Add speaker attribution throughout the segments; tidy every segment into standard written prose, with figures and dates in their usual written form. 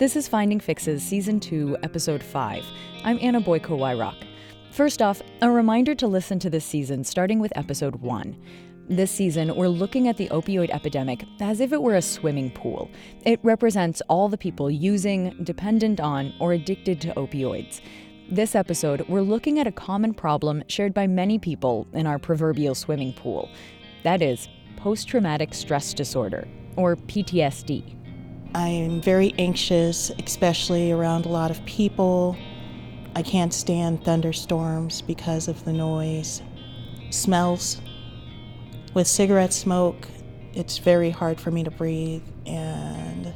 Speaker 1: This is Finding Fixes Season 2, Episode 5. I'm Anna Boyko-Wyrock. First off, a reminder to listen to this season starting with Episode 1. This season, we're looking at the opioid epidemic as if it were a swimming pool. It represents all the people using, dependent on, or addicted to opioids. This episode, we're looking at a common problem shared by many people in our proverbial swimming pool. That is, post-traumatic stress disorder, or PTSD.
Speaker 2: I am very anxious, especially around a lot of people. I can't stand thunderstorms because of the noise. Smells. With cigarette smoke, it's very hard for me to breathe, and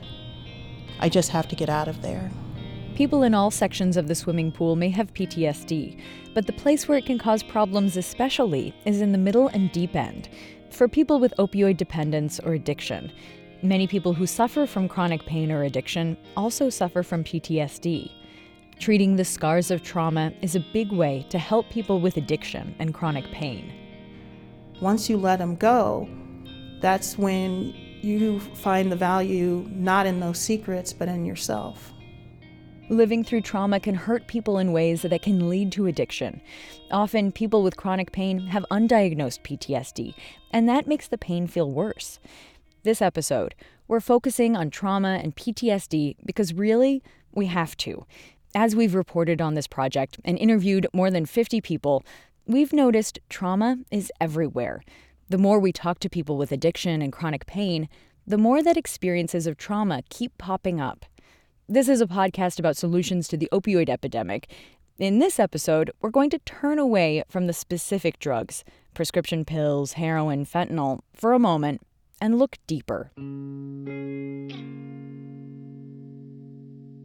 Speaker 2: I just have to get out of there.
Speaker 1: People in all sections of the swimming pool may have PTSD, but the place where it can cause problems especially is in the middle and deep end. For people with opioid dependence or addiction, many people who suffer from chronic pain or addiction also suffer from PTSD. Treating the scars of trauma is a big way to help people with addiction and chronic pain.
Speaker 2: Once you let them go, that's when you find the value not in those secrets, but in yourself.
Speaker 1: Living through trauma can hurt people in ways that can lead to addiction. Often, people with chronic pain have undiagnosed PTSD, and that makes the pain feel worse. This episode, we're focusing on trauma and PTSD because really, we have to. As we've reported on this project and interviewed more than 50 people, we've noticed trauma is everywhere. The more we talk to people with addiction and chronic pain, the more that experiences of trauma keep popping up. This is a podcast about solutions to the opioid epidemic. In this episode, we're going to turn away from the specific drugs, prescription pills, heroin, fentanyl, for a moment and look deeper.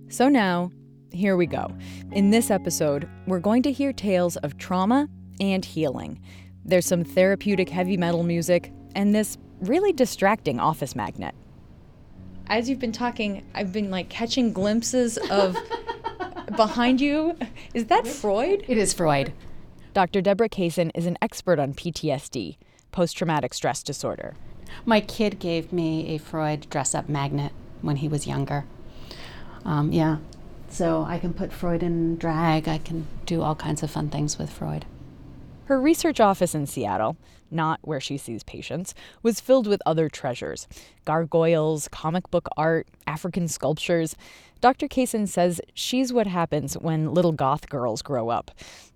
Speaker 1: So now, here we go. In this episode, we're going to hear tales of trauma and healing. There's some therapeutic heavy metal music and this really distracting office magnet. As you've been talking, I've been catching glimpses of behind you. Is that Freud?
Speaker 3: It is Freud.
Speaker 1: Dr. Deborah Kaysen is an expert on PTSD, post-traumatic stress disorder.
Speaker 3: My kid gave me a Freud dress-up magnet when he was younger. So I can put Freud in drag. I can do all kinds of fun things with Freud.
Speaker 1: Her research office in Seattle, not where she sees patients, was filled with other treasures. Gargoyles, comic book art, African sculptures. Dr. Kaysen says she's what happens when little goth girls grow up.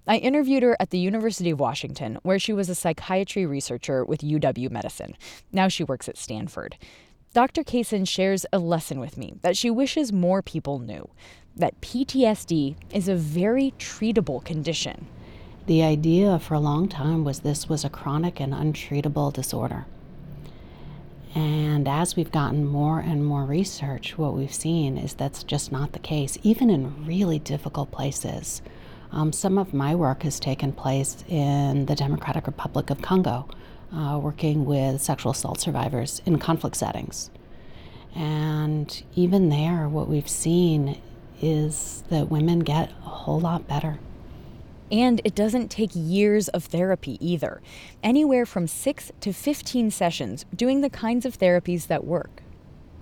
Speaker 1: I interviewed her at the University of Washington, where she was a psychiatry researcher with UW-Medicine. Now she works at Stanford. Dr. Kaysen shares a lesson with me that she wishes more people knew, that PTSD is a very treatable condition.
Speaker 3: The idea for a long time was this was a chronic and untreatable disorder. And as we've gotten more and more research, what we've seen is that's just not the case, even in really difficult places. Some of my work has taken place in the Democratic Republic of Congo, working with sexual assault survivors in conflict settings. And even there, what we've seen is that women get a whole lot better.
Speaker 1: And it doesn't take years of therapy either. Anywhere from 6 to 15 sessions doing the kinds of therapies that work.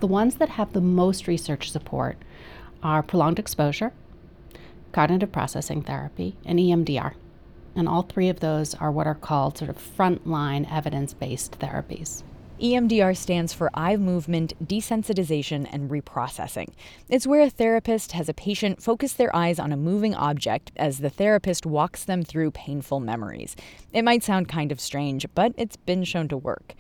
Speaker 3: The ones that have the most research support are prolonged exposure, cognitive processing therapy, and EMDR. And all three of those are what are called sort of frontline evidence-based therapies.
Speaker 1: EMDR stands for eye movement desensitization and reprocessing. It's where a therapist has a patient focus their eyes on a moving object as the therapist walks them through painful memories. It might sound kind of strange, but it's been shown to work.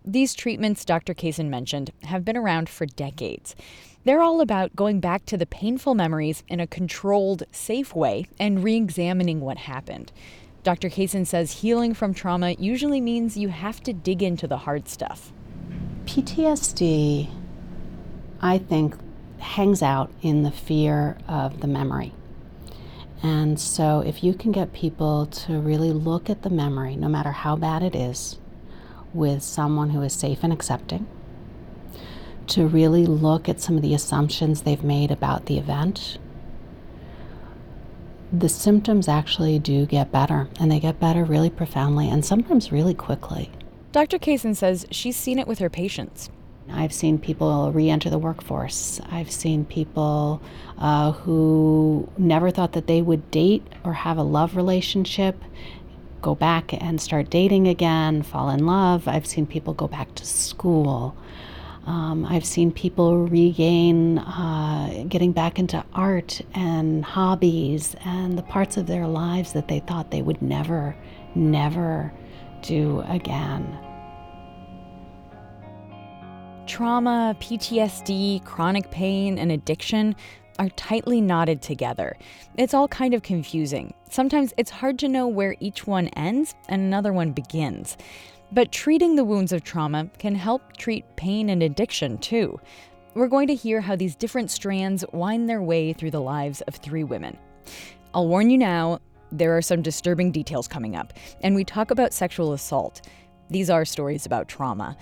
Speaker 1: These treatments Dr. Kaysen mentioned have been around for decades. They're all about going back to the painful memories in a controlled, safe way and re-examining what happened. Dr. Kaysen says healing from trauma usually means you have to dig into the hard stuff.
Speaker 3: PTSD, I think, hangs out in the fear of the memory. And so if you can get people to really look at the memory, no matter how bad it is, with someone who is safe and accepting, to really look at some of the assumptions they've made about the event, the symptoms actually do get better, and they get better really profoundly and sometimes really quickly.
Speaker 1: Dr. Kaysen says she's seen it with her patients.
Speaker 3: I've seen people re-enter the workforce. I've seen people who never thought that they would date or have a love relationship go back and start dating again, fall in love. I've seen people go back to school. I've seen people regain getting back into art and hobbies and the parts of their lives that they thought they would never do again.
Speaker 1: Trauma, PTSD, chronic pain, and addiction are tightly knotted together. It's all kind of confusing. Sometimes it's hard to know where each one ends and another one begins. But treating the wounds of trauma can help treat pain and addiction too. We're going to hear how these different strands wind their way through the lives of 3 women. I'll warn you now, there are some disturbing details coming up, and we talk about sexual assault. These are stories about trauma,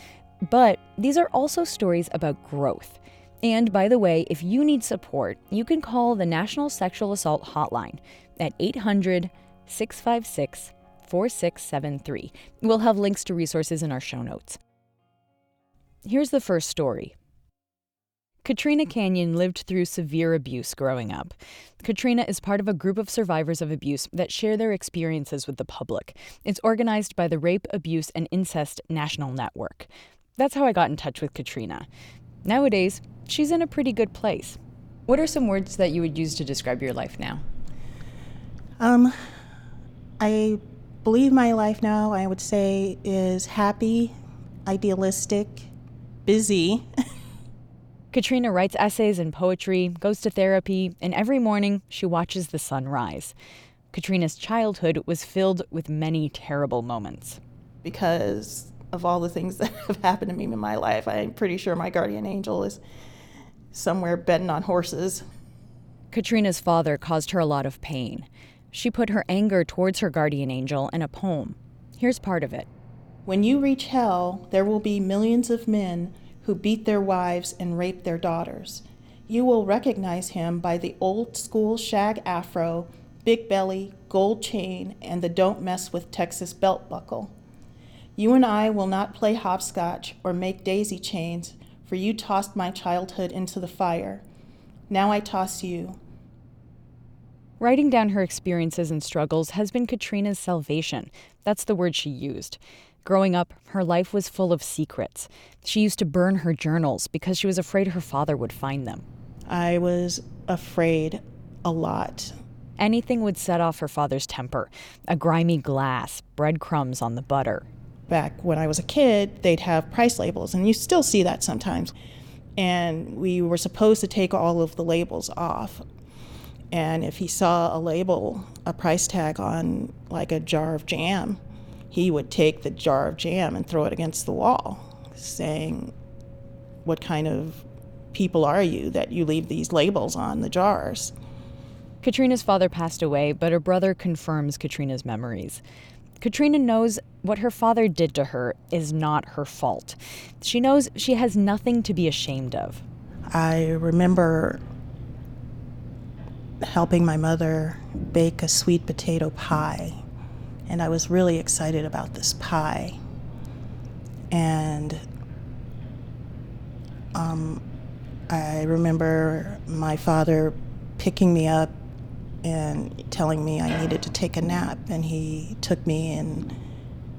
Speaker 1: but these are also stories about growth. And by the way, if you need support, you can call the National Sexual Assault Hotline at 800-656-4673. We'll have links to resources in our show notes. Here's the first story. Katrina Canyon lived through severe abuse growing up. Katrina is part of a group of survivors of abuse that share their experiences with the public. It's organized by the Rape, Abuse, and Incest National Network. That's how I got in touch with Katrina. Nowadays, she's in a pretty good place. What are some words that you would use to describe your life now?
Speaker 2: I believe my life now, I would say, is happy, idealistic, busy.
Speaker 1: Katrina writes essays and poetry, goes to therapy, and every morning she watches the sun rise. Katrina's childhood was filled with many terrible moments.
Speaker 2: Because of all the things that have happened to me in my life, I'm pretty sure my guardian angel is somewhere betting on horses.
Speaker 1: Katrina's father caused her a lot of pain. She put her anger towards her guardian angel in a poem. Here's part of it.
Speaker 2: When you reach hell, there will be millions of men who beat their wives and rape their daughters. You will recognize him by the old school shag afro, big belly, gold chain, and the don't mess with Texas belt buckle. You and I will not play hopscotch or make daisy chains, for you tossed my childhood into the fire. Now I toss you.
Speaker 1: Writing down her experiences and struggles has been Katrina's salvation. That's the word she used. Growing up, her life was full of secrets. She used to burn her journals because she was afraid her father would find them.
Speaker 2: I was afraid a lot.
Speaker 1: Anything would set off her father's temper. A grimy glass, breadcrumbs on the butter.
Speaker 2: Back when I was a kid, they'd have price labels, and you still see that sometimes. And we were supposed to take all of the labels off. And if he saw a label, a price tag on like a jar of jam, he would take the jar of jam and throw it against the wall, saying, "What kind of people are you that you leave these labels on the jars?"
Speaker 1: Katrina's father passed away, but her brother confirms Katrina's memories. Katrina knows what her father did to her is not her fault. She knows she has nothing to be ashamed of.
Speaker 2: I remember helping my mother bake a sweet potato pie, and I was really excited about this pie. And I remember my father picking me up and telling me I needed to take a nap, and he took me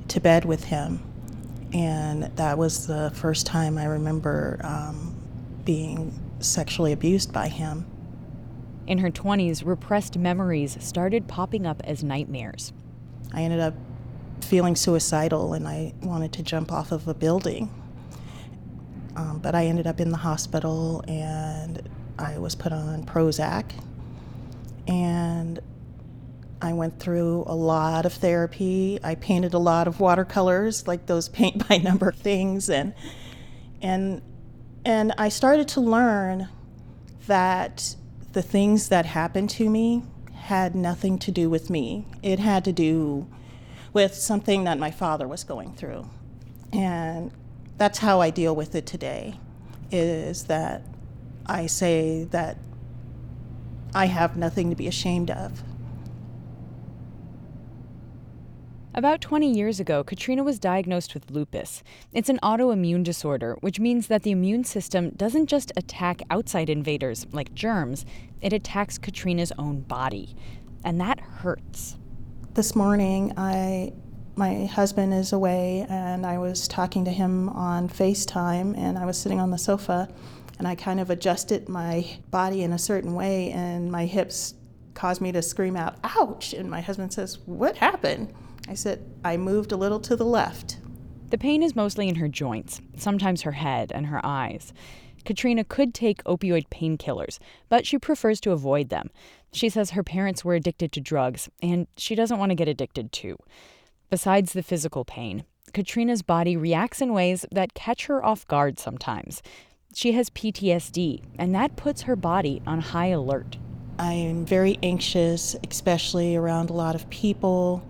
Speaker 2: to bed with him. And that was the first time I remember being sexually abused by him.
Speaker 1: In her 20s, repressed memories started popping up as nightmares.
Speaker 2: I ended up feeling suicidal, and I wanted to jump off of a building. But I ended up in the hospital, and I was put on Prozac. And I went through a lot of therapy. I painted a lot of watercolors, like those paint by number things, and I started to learn that the things that happened to me had nothing to do with me. It had to do with something that my father was going through. And that's how I deal with it today, is that I say that I have nothing to be ashamed of.
Speaker 1: About 20 years ago, Katrina was diagnosed with lupus. It's an autoimmune disorder, which means that the immune system doesn't just attack outside invaders like germs, it attacks Katrina's own body. And that hurts.
Speaker 2: This morning, my husband is away, and I was talking to him on FaceTime, and I was sitting on the sofa, and I kind of adjusted my body in a certain way, and my hips caused me to scream out, "Ouch!" And my husband says, "What happened?" I said, "I moved a little to the left."
Speaker 1: The pain is mostly in her joints, sometimes her head and her eyes. Katrina could take opioid painkillers, but she prefers to avoid them. She says her parents were addicted to drugs, and she doesn't want to get addicted too. Besides the physical pain, Katrina's body reacts in ways that catch her off guard sometimes. She has PTSD, and that puts her body on high alert.
Speaker 2: I am very anxious, especially around a lot of people.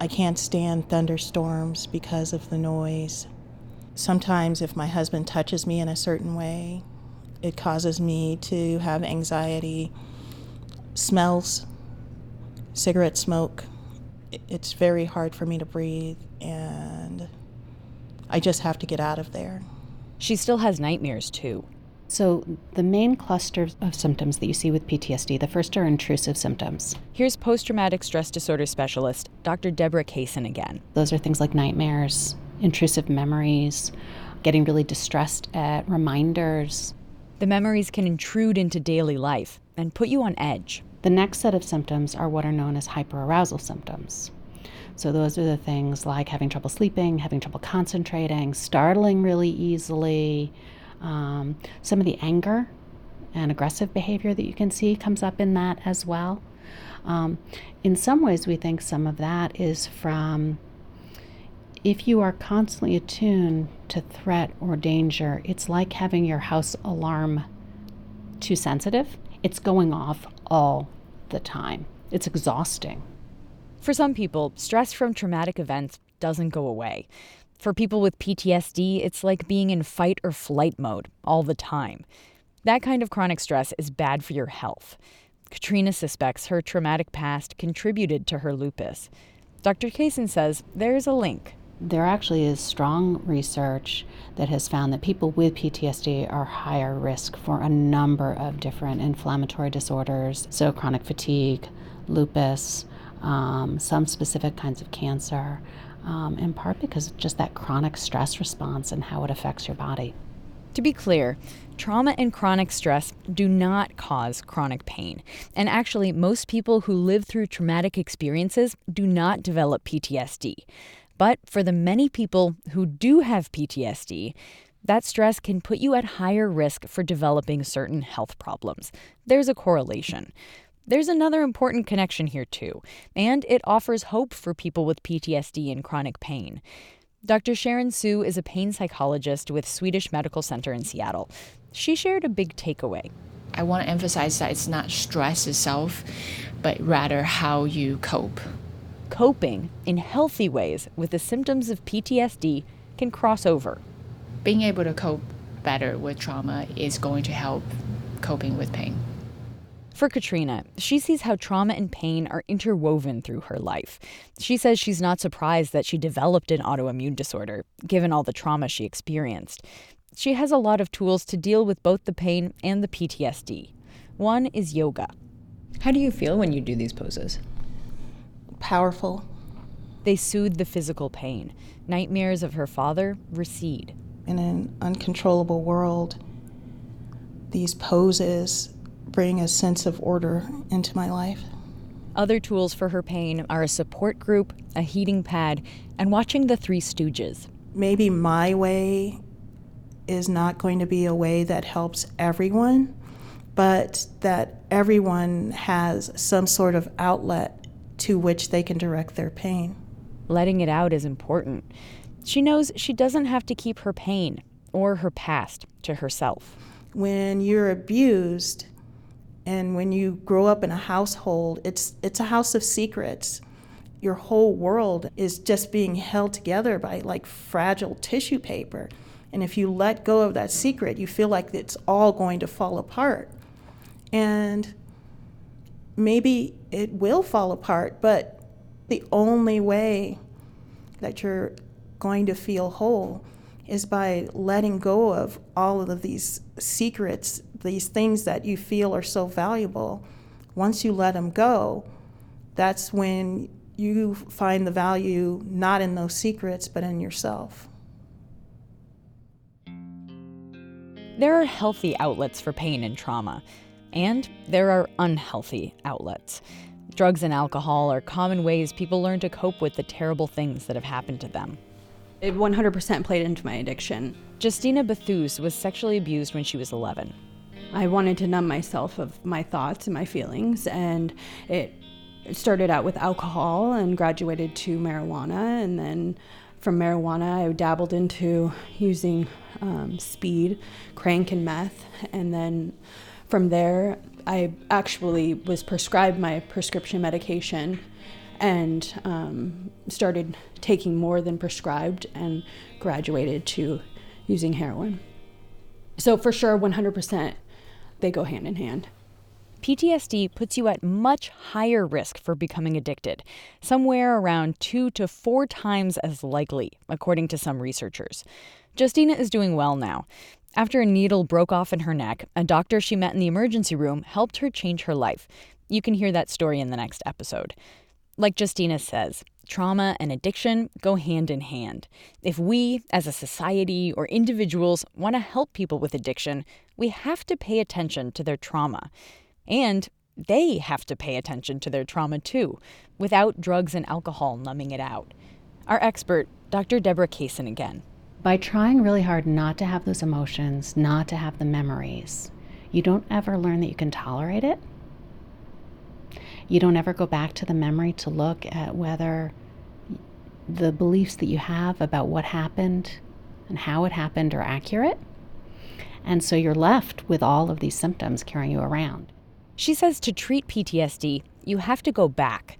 Speaker 2: I can't stand thunderstorms because of the noise. Sometimes if my husband touches me in a certain way, it causes me to have anxiety. Smells, cigarette smoke, it's very hard for me to breathe, and I just have to get out of there.
Speaker 1: She still has nightmares too.
Speaker 3: So the main cluster of symptoms that you see with PTSD, the first are intrusive symptoms.
Speaker 1: Here's post-traumatic stress disorder specialist Dr. Deborah Kaysen again.
Speaker 3: Those are things like nightmares, intrusive memories, getting really distressed at reminders.
Speaker 1: The memories can intrude into daily life and put you on edge.
Speaker 3: The next set of symptoms are what are known as hyperarousal symptoms. So those are the things like having trouble sleeping, having trouble concentrating, startling really easily. Some of the anger and aggressive behavior that you can see comes up in that as well. In some ways, we think some of that is from if you are constantly attuned to threat or danger, it's like having your house alarm too sensitive. It's going off all the time. It's exhausting.
Speaker 1: For some people, stress from traumatic events doesn't go away. For people with PTSD, it's like being in fight or flight mode all the time. That kind of chronic stress is bad for your health. Katrina suspects her traumatic past contributed to her lupus. Dr. Kaysen says there's a link.
Speaker 3: There actually is strong research that has found that people with PTSD are higher risk for a number of different inflammatory disorders, so chronic fatigue, lupus, some specific kinds of cancer, in part because of just that chronic stress response and how it affects your body.
Speaker 1: To be clear, trauma and chronic stress do not cause chronic pain. And actually, most people who live through traumatic experiences do not develop PTSD. But for the many people who do have PTSD, that stress can put you at higher risk for developing certain health problems. There's a correlation. There's another important connection here too, and it offers hope for people with PTSD and chronic pain. Dr. Sharon Sue is a pain psychologist with Swedish Medical Center in Seattle. She shared a big takeaway.
Speaker 4: I want to emphasize that it's not stress itself, but rather how you cope.
Speaker 1: Coping in healthy ways with the symptoms of PTSD can cross over.
Speaker 4: Being able to cope better with trauma is going to help coping with pain.
Speaker 1: For Katrina, she sees how trauma and pain are interwoven through her life. She says she's not surprised that she developed an autoimmune disorder, given all the trauma she experienced. She has a lot of tools to deal with both the pain and the PTSD. One is yoga.
Speaker 5: How do you feel when you do these poses?
Speaker 2: Powerful.
Speaker 1: They soothe the physical pain. Nightmares of her father recede.
Speaker 2: In an uncontrollable world, these poses bring a sense of order into my life.
Speaker 1: Other tools for her pain are a support group, a heating pad, and watching The Three Stooges.
Speaker 2: Maybe my way is not going to be a way that helps everyone, but that everyone has some sort of outlet to which they can direct their pain.
Speaker 1: Letting it out is important. She knows she doesn't have to keep her pain or her past to herself.
Speaker 2: When you're abused, and when you grow up in a household, it's a house of secrets. Your whole world is just being held together by like fragile tissue paper. And if you let go of that secret, you feel like it's all going to fall apart. And maybe it will fall apart, but The only way that you're going to feel whole is by letting go of all of these secrets, these things that you feel are so valuable. Once you let them go, that's when you find the value not in those secrets, but in yourself.
Speaker 1: There are healthy outlets for pain and trauma, and there are unhealthy outlets. Drugs and alcohol are common ways people learn to cope with the terrible things that have happened to them.
Speaker 6: It 100% played into my addiction.
Speaker 1: Justina Bethus was sexually abused when she was 11.
Speaker 6: I wanted to numb myself of my thoughts and my feelings, and it started out with alcohol and graduated to marijuana, and then from marijuana I dabbled into using speed, crank, and meth, and then from there I actually was prescribed my prescription medication and started taking more than prescribed and graduated to using heroin. So for sure, 100%, they go hand in hand.
Speaker 1: PTSD puts you at much higher risk for becoming addicted, somewhere around 2 to 4 times as likely, according to some researchers. Justina is doing well now. After a needle broke off in her neck, a doctor she met in the emergency room helped her change her life. You can hear that story in the next episode. Like Justina says, trauma and addiction go hand in hand. If we, as a society or individuals, want to help people with addiction, we have to pay attention to their trauma. And they have to pay attention to their trauma too, without drugs and alcohol numbing it out. Our expert, Dr. Deborah Kaysen again.
Speaker 3: By trying really hard not to have those emotions, not to have the memories, you don't ever learn that you can tolerate it. You don't ever go back to the memory to look at whether the beliefs that you have about what happened and how it happened are accurate. And so you're left with all of these symptoms carrying you around.
Speaker 1: She says to treat PTSD, you have to go back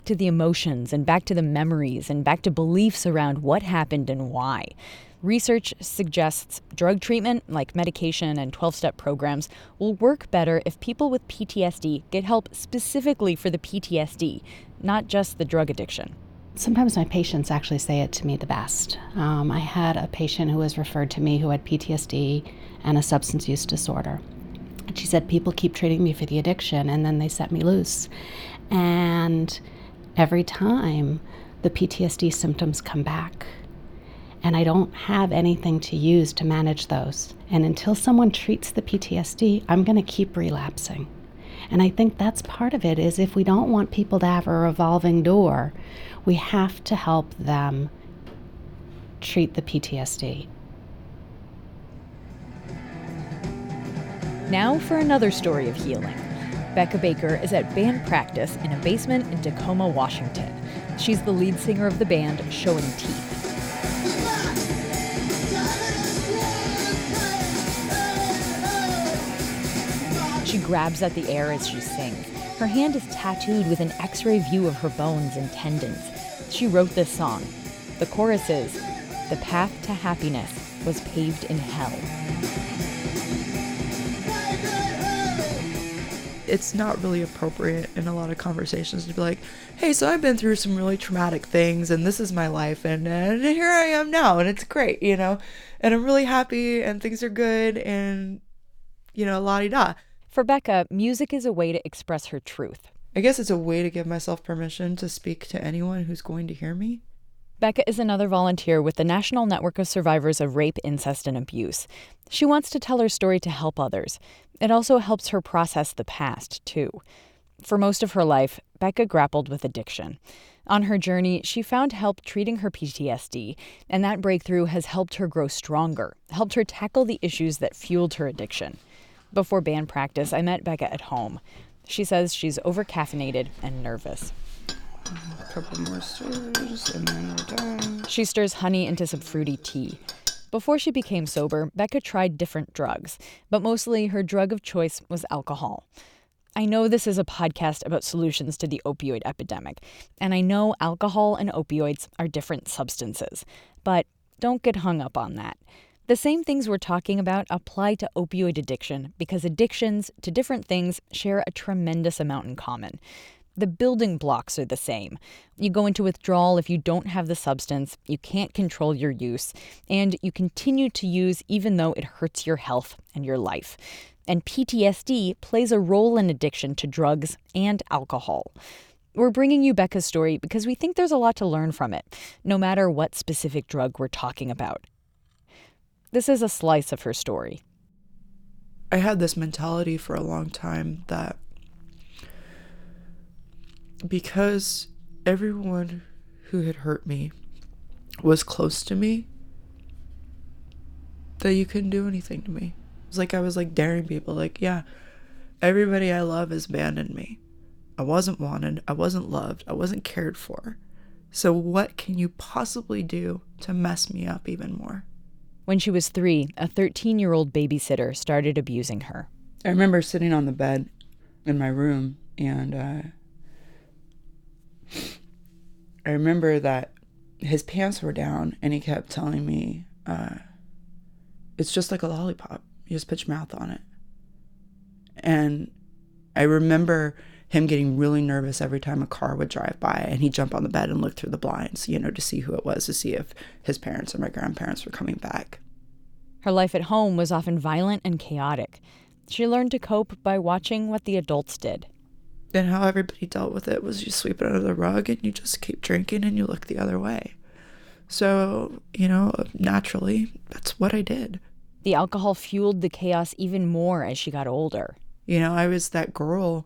Speaker 1: to the emotions and back to the memories and back to beliefs around what happened and why. Research suggests drug treatment, like medication and 12-step programs, will work better if people with PTSD get help specifically for the PTSD, not just the drug addiction.
Speaker 3: Sometimes my patients actually say it to me the best. I had a patient who was referred to me who had PTSD and a substance use disorder. And she said, people keep treating me for the addiction and then they set me loose. And every time the PTSD symptoms come back, and I don't have anything to use to manage those. And until someone treats the PTSD, I'm going to keep relapsing. And I think that's part of it, is if we don't want people to have a revolving door, we have to help them treat the PTSD.
Speaker 1: Now for another story of healing. Becca Baker is at band practice in a basement in Tacoma, Washington. She's the lead singer of the band Showing Teeth. She grabs at the air as she sings. Her hand is tattooed with an X-ray view of her bones and tendons. She wrote this song. The chorus is, "The path to happiness was paved in hell."
Speaker 7: It's not really appropriate in a lot of conversations to be like, hey, so I've been through some really traumatic things and this is my life and here I am now and it's great, you know, and I'm really happy and things are good and, you know, la-di-da.
Speaker 1: For Becca, music is a way to express her truth.
Speaker 7: I guess it's a way to give myself permission to speak to anyone who's going to hear me.
Speaker 1: Becca is another volunteer with the National Network of Survivors of Rape, Incest, and Abuse. She wants to tell her story to help others. It also helps her process the past, too. For most of her life, Becca grappled with addiction. On her journey, she found help treating her PTSD, and that breakthrough has helped her grow stronger, helped her tackle the issues that fueled her addiction. Before band practice, I met Becca at home. She says she's over-caffeinated and nervous.
Speaker 7: A couple more stirs and then we're done.
Speaker 1: She stirs honey into some fruity tea. Before she became sober, Becca tried different drugs, but mostly her drug of choice was alcohol. I know this is a podcast about solutions to the opioid epidemic, and I know alcohol and opioids are different substances, but don't get hung up on that. The same things we're talking about apply to opioid addiction because addictions to different things share a tremendous amount in common. the building blocks are the same. You go into withdrawal if you don't have the substance, you can't control your use, and you continue to use even though it hurts your health and your life. And PTSD plays a role in addiction to drugs and alcohol. We're bringing you Becca's story because we think there's a lot to learn from it, no matter what specific drug we're talking about. This is a slice of her story.
Speaker 7: I had this mentality for a long time that because everyone who had hurt me was close to me, that you couldn't do anything to me. It was like I was like daring people, like, yeah, everybody I love has abandoned me. I wasn't wanted, I wasn't loved, I wasn't cared for. So what can you possibly do to mess me up even more?
Speaker 1: When she was 3, a 13-year-old babysitter started abusing her.
Speaker 7: I remember sitting on the bed in my room, and I remember that his pants were down, and he kept telling me, it's just like a lollipop. You just put your mouth on it. And I remember him getting really nervous every time a car would drive by, and he'd jump on the bed and look through the blinds, to see who it was, to see if his parents or my grandparents were coming back.
Speaker 1: Her life at home was often violent and chaotic. She learned to cope by watching what the adults did.
Speaker 7: And how everybody dealt with it was you sweep it under the rug and you just keep drinking and you look the other way. So, naturally, that's what I did.
Speaker 1: The alcohol fueled the chaos even more as she got older.
Speaker 7: I was that girl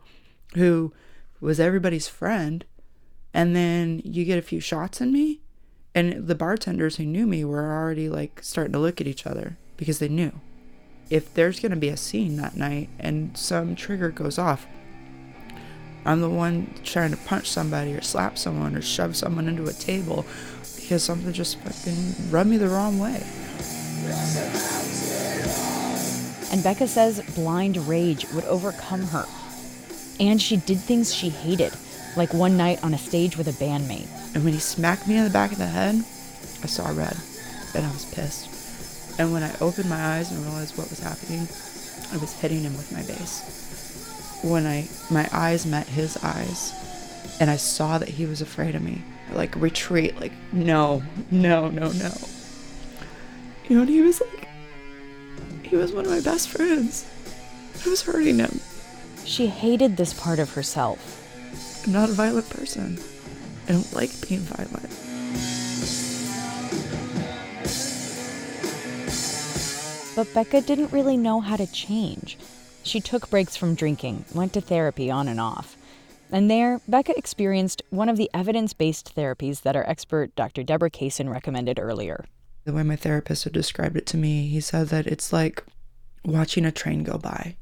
Speaker 7: who was everybody's friend, and then you get a few shots in me, and the bartenders who knew me were already like starting to look at each other because they knew if there's going to be a scene that night and some trigger goes off, I'm the one trying to punch somebody or slap someone or shove someone into a table because something just fucking rubbed me the wrong way.
Speaker 1: And Becca says blind rage would overcome her. And she did things she hated, like one night on a stage with a bandmate.
Speaker 7: And when he smacked me in the back of the head, I saw red, and I was pissed. And when I opened my eyes and realized what was happening, I was hitting him with my bass. When my eyes met his eyes, and I saw that he was afraid of me, I retreat, no. And he was one of my best friends. I was hurting him.
Speaker 1: She hated this part of herself.
Speaker 7: I'm not a violent person. I don't like being violent.
Speaker 1: But Becca didn't really know how to change. She took breaks from drinking, went to therapy on and off. And there, Becca experienced one of the evidence-based therapies that our expert Dr. Deborah Kaysen recommended earlier.
Speaker 7: The way my therapist had described it to me, he said that it's like watching a train go by.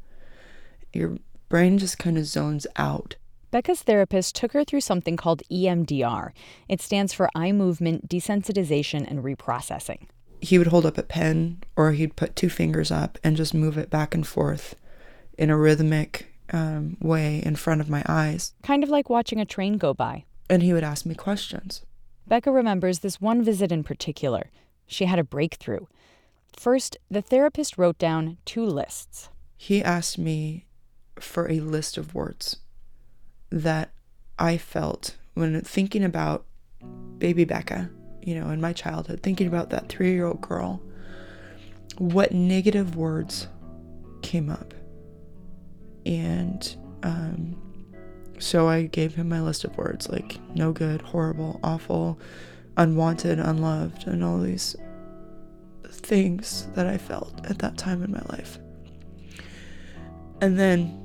Speaker 7: Your brain just kind of zones out.
Speaker 1: Becca's therapist took her through something called EMDR. It stands for eye movement desensitization and reprocessing.
Speaker 7: He would hold up a pen, or he'd put 2 fingers up and just move it back and forth in a rhythmic way in front of my eyes.
Speaker 1: Kind of like watching a train go by.
Speaker 7: And he would ask me questions.
Speaker 1: Becca remembers this one visit in particular. She had a breakthrough. First, the therapist wrote down 2 lists.
Speaker 7: He asked me for a list of words that I felt when thinking about baby Becca, in my childhood, thinking about that 3-year-old girl, what negative words came up. And so I gave him my list of words like no good, horrible, awful, unwanted, unloved, and all these things that I felt at that time in my life. And then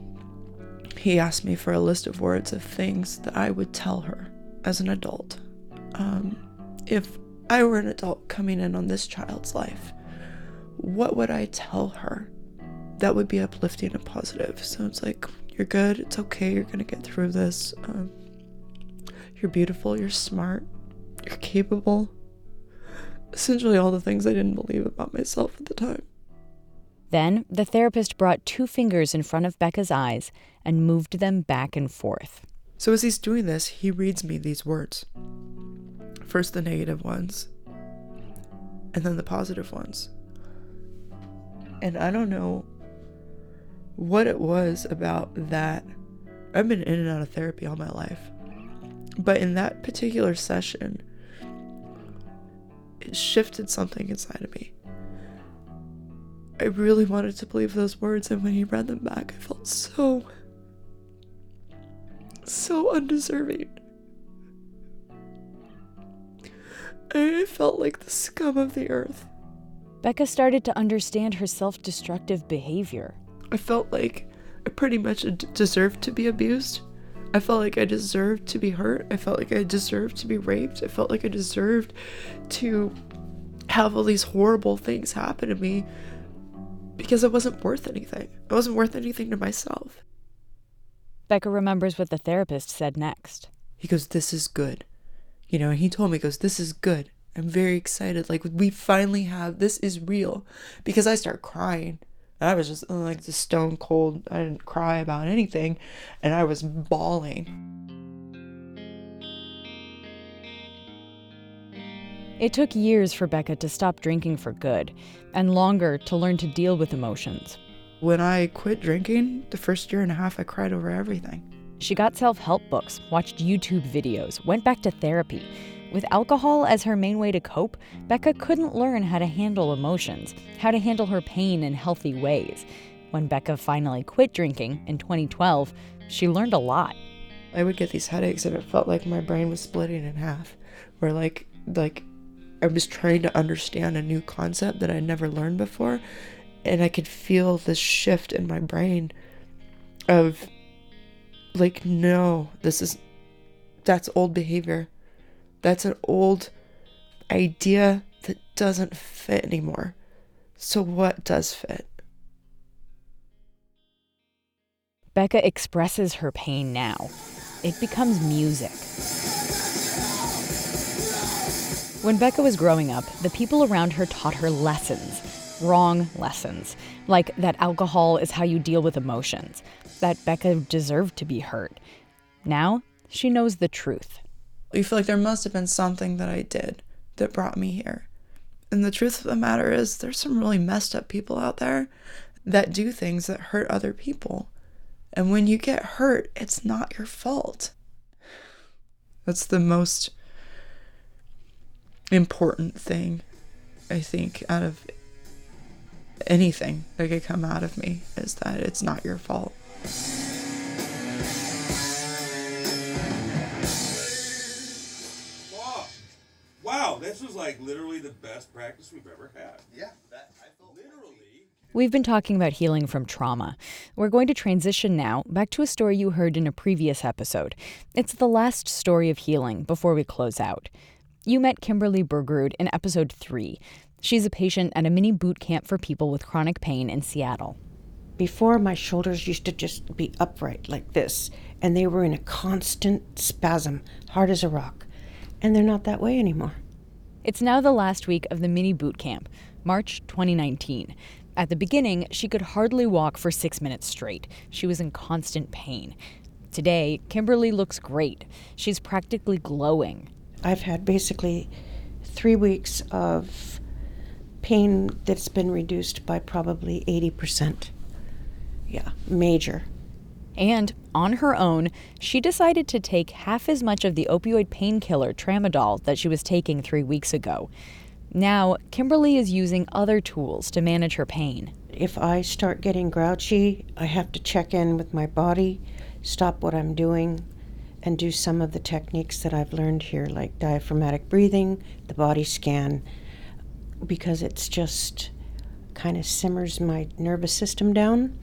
Speaker 7: he asked me for a list of words of things that I would tell her as an adult. If I were an adult coming in on this child's life, what would I tell her that would be uplifting and positive? So it's like, you're good, it's okay, you're gonna get through this. You're beautiful, you're smart, you're capable. Essentially all the things I didn't believe about myself at the time.
Speaker 1: Then, the therapist brought 2 fingers in front of Becca's eyes and moved them back and forth.
Speaker 7: So as he's doing this, he reads me these words. First the negative ones, and then the positive ones. And I don't know what it was about that I've been in and out of therapy all my life. But in that particular session, it shifted something inside of me. I really wanted to believe those words, and when he read them back, I felt so undeserving. I felt like the scum of the earth.
Speaker 1: Becca started to understand her self-destructive behavior.
Speaker 7: I felt like I pretty much deserved to be abused. I felt like I deserved to be hurt. I felt like I deserved to be raped. I felt like I deserved to have all these horrible things happen to me because I wasn't worth anything. I wasn't worth anything to myself.
Speaker 1: Becca remembers what the therapist said next.
Speaker 7: He goes, "This is good." And he told me, he goes, "This is good. I'm very excited. Like, we finally have, this is real." Because I start crying. I was just like the stone cold. I didn't cry about anything. And I was bawling.
Speaker 1: It took years for Becca to stop drinking for good, and longer to learn to deal with emotions.
Speaker 7: When I quit drinking, the first year and a half, I cried over everything.
Speaker 1: She got self-help books, watched YouTube videos, went back to therapy. With alcohol as her main way to cope, Becca couldn't learn how to handle emotions, how to handle her pain in healthy ways. When Becca finally quit drinking in 2012, she learned a lot.
Speaker 7: I would get these headaches and it felt like my brain was splitting in half, where like I was trying to understand a new concept that I'd never learned before, and I could feel this shift in my brain of like, no, that's old behavior. That's an old idea that doesn't fit anymore. So what does fit?
Speaker 1: Becca expresses her pain now. It becomes music. When Becca was growing up, the people around her taught her lessons, wrong lessons, like that alcohol is how you deal with emotions, that Becca deserved to be hurt. Now, she knows the truth.
Speaker 7: I feel like there must have been something that I did that brought me here. And the truth of the matter is, there's some really messed up people out there that do things that hurt other people. And when you get hurt, it's not your fault. That's the most important thing, I think, out of anything that could come out of me, is that it's not your fault.
Speaker 8: Wow, this was like literally the best practice we've ever had.
Speaker 9: Yeah, I felt
Speaker 8: literally.
Speaker 1: We've been talking about healing from trauma. We're going to transition now back to a story you heard in a previous episode. It's the last story of healing before we close out. You met Kimberly Bergerud in episode 3. She's a patient at a mini boot camp for people with chronic pain in Seattle.
Speaker 10: Before, my shoulders used to just be upright like this, and they were in a constant spasm, hard as a rock. And they're not that way anymore.
Speaker 1: It's now the last week of the mini boot camp, March 2019. At the beginning, she could hardly walk for 6 minutes straight. She was in constant pain. Today, Kimberly looks great. She's practically glowing.
Speaker 10: I've had basically 3 weeks of pain that's been reduced by probably 80%. Yeah, major.
Speaker 1: And on her own, she decided to take half as much of the opioid painkiller tramadol that she was taking 3 weeks ago. Now, Kimberly is using other tools to manage her pain.
Speaker 10: If I start getting grouchy, I have to check in with my body, stop what I'm doing, and do some of the techniques that I've learned here, like diaphragmatic breathing, the body scan, because it's just kind of simmers my nervous system down,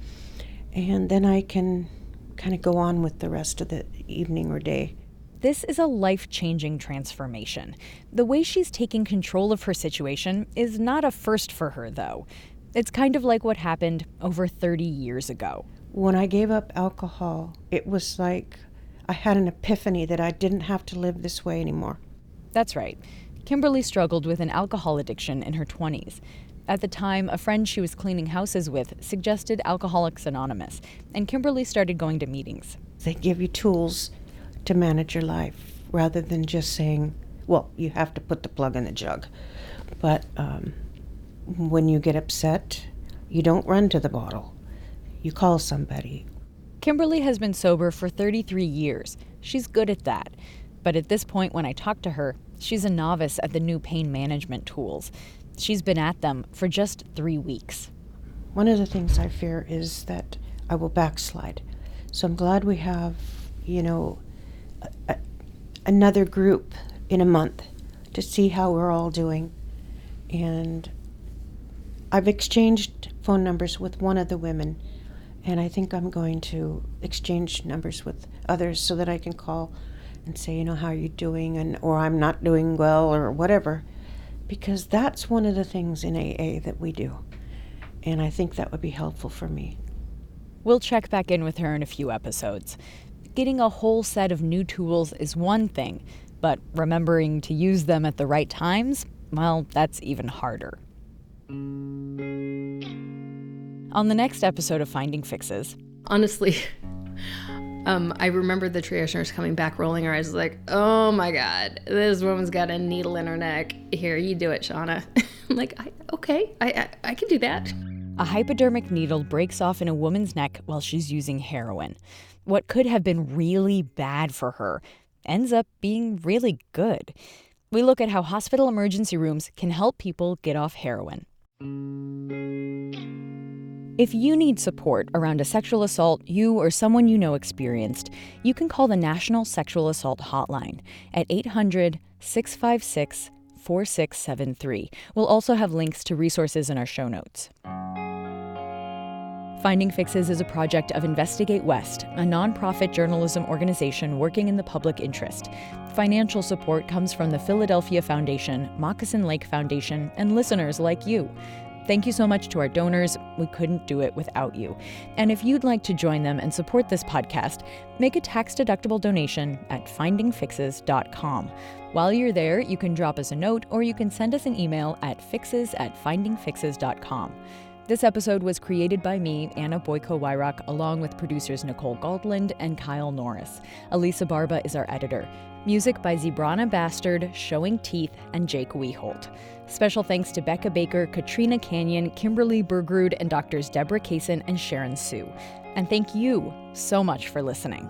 Speaker 10: and then I can kind of go on with the rest of the evening or day.
Speaker 1: This is a life-changing transformation. The way she's taking control of her situation is not a first for her, though. It's kind of like what happened over 30 years ago.
Speaker 10: When I gave up alcohol, it was like I had an epiphany that I didn't have to live this way anymore.
Speaker 1: That's right. Kimberly struggled with an alcohol addiction in her 20s. At the time, a friend she was cleaning houses with suggested Alcoholics Anonymous, and Kimberly started going to meetings.
Speaker 10: They give you tools to manage your life rather than just saying, well, you have to put the plug in the jug. But when you get upset, you don't run to the bottle. You call somebody.
Speaker 1: Kimberly has been sober for 33 years. She's good at that. But at this point, when I talk to her, she's a novice at the new pain management tools. She's been at them for just 3 weeks.
Speaker 10: One of the things I fear is that I will backslide. So I'm glad we have, another group in a month to see how we're all doing. And I've exchanged phone numbers with one of the women, and I think I'm going to exchange numbers with others so that I can call and say, how are you doing, or I'm not doing well, or whatever, because that's one of the things in AA that we do, and I think that would be helpful for me.
Speaker 1: We'll check back in with her in a few episodes. Getting a whole set of new tools is one thing, but remembering to use them at the right times, well, that's even harder. On the next episode of Finding Fixes.
Speaker 9: Honestly, I remember the triage nurse coming back, rolling her eyes, like, oh my God, this woman's got a needle in her neck. Here, you do it, Shauna. I'm like, okay, I can do that.
Speaker 1: A hypodermic needle breaks off in a woman's neck while she's using heroin. What could have been really bad for her ends up being really good. We look at how hospital emergency rooms can help people get off heroin. If you need support around a sexual assault you or someone you know experienced, you can call the National Sexual Assault Hotline at 800-656-4673. We'll also have links to resources in our show notes. Finding Fixes is a project of Investigate West, a nonprofit journalism organization working in the public interest. Financial support comes from the Philadelphia Foundation, Moccasin Lake Foundation, and listeners like you. Thank you so much to our donors. We couldn't do it without you. And if you'd like to join them and support this podcast, make a tax-deductible donation at findingfixes.com. While you're there, you can drop us a note or you can send us an email at fixes@findingfixes.com. This episode was created by me, Anna Boyko-Wyrock, along with producers Nicole Goldland and Kyle Norris. Elisa Barba is our editor. Music by Zebrana Bastard, Showing Teeth, and Jake Weholt. Special thanks to Becca Baker, Katrina Canyon, Kimberly Bergrud, and doctors Deborah Kaysen and Sharon Sue. And thank you so much for listening.